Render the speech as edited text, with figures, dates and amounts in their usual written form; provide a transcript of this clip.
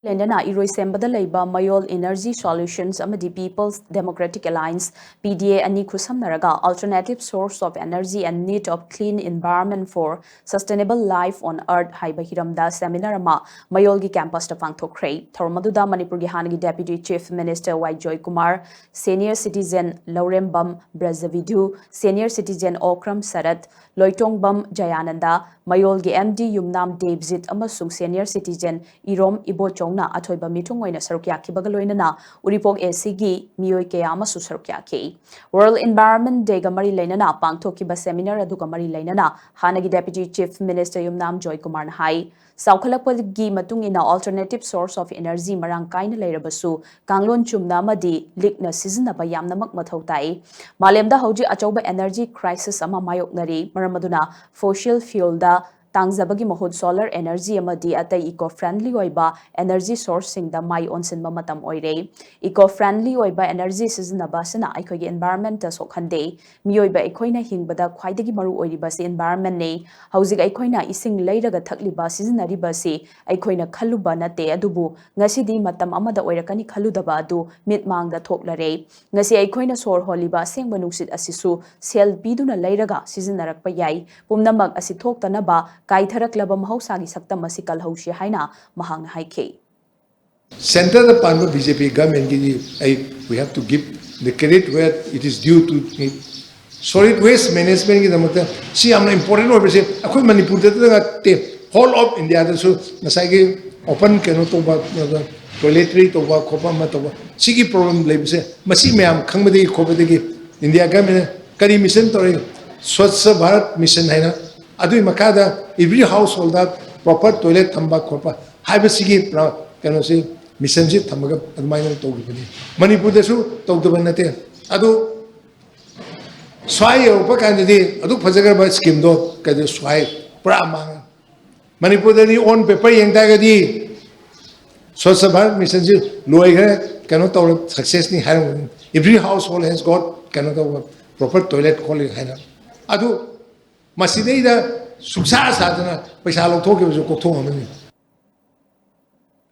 Lendana Iroi Sembada Laiba Mayol Energy Solutions Amadi People's Democratic Alliance PDA Ani Kusam Naraga Alternative Source of Energy and Need of Clean Environment for Sustainable Life on Earth Haiba Hiramda Seminar Ma Mayolgi Campus to Pangthokre Thormaduda Manipuri Hanagi Deputy Chief Minister Joykumar Senior Citizen Laurembam Brazavidu Senior Citizen Okram Sarat Loitongbam Jayananda Mayolgi MD Yumnam Devzit Amasung Senior Citizen Irom Ibochong na athoiba mitung oina sarukya kibaga loinana uripok ACG mioi ke amasu sarukya ke World Environment Day ga mari leinana pangthokiba seminar aduga mari leinana hanagi Deputy Chief Minister Yumnam Joykumar na hai saukhalakpagi matung ina alternative source of energy marang kaina leirabasu kanglon chumna amadi likna seasonaba yamnamak mathau tai malemda hauji achauba energy crisis ama mayoknari maramaduna fossil fuel da Tangzabagi Mahod solar energy amadi atay eco-friendly oiba energy sourcing da mai Onshinba Matam Oire. Eco-friendly oiba energy sizinaba sina aikogi environment da sokhande. Mioiba aikoina hingbada khwaidagi maru oiriba si environment ne. Hauzig aikoina ising leiraga thakliba sizinariba si aikoina khaluba nate adubu. Ngasidi matam amada oirakani khaludaba adu mitmangda thoklare. Ngasi aikoina sor holiba sengba nungsit asisu sel biduna leiraga sizinarakpa yai. Pumnamak asithoktanaba Kaitharak labam hausagi sakta masikal haushi haina mahang haike. Center the Panma BJP government we have to give the credit where it is due to it. Solid waste management ki damata see amna important over say akoi Manipur te whole of India so nasai ki open kano to ba toiletry to ba khopa ma to ba sigi problem lebe se masi myam khangmadi khobade ki India government kari mission to Swachh Bharat mission haina Adu makada every household that proper toilet thamba khopa haiba sigi kano se mission ji thamaga admaina to gibani Manipur desu to dabanate adu swai opa kandidi adu phajagar ba scheme do kade swai pura mang Manipur dani on paper yengda gadi Swachh Bharat mission ji loi gare kano to success ni hair every household has got kano to proper toilet kholi haina adu Masidei da suksa sadana paisa lo thoke jo ko thong amani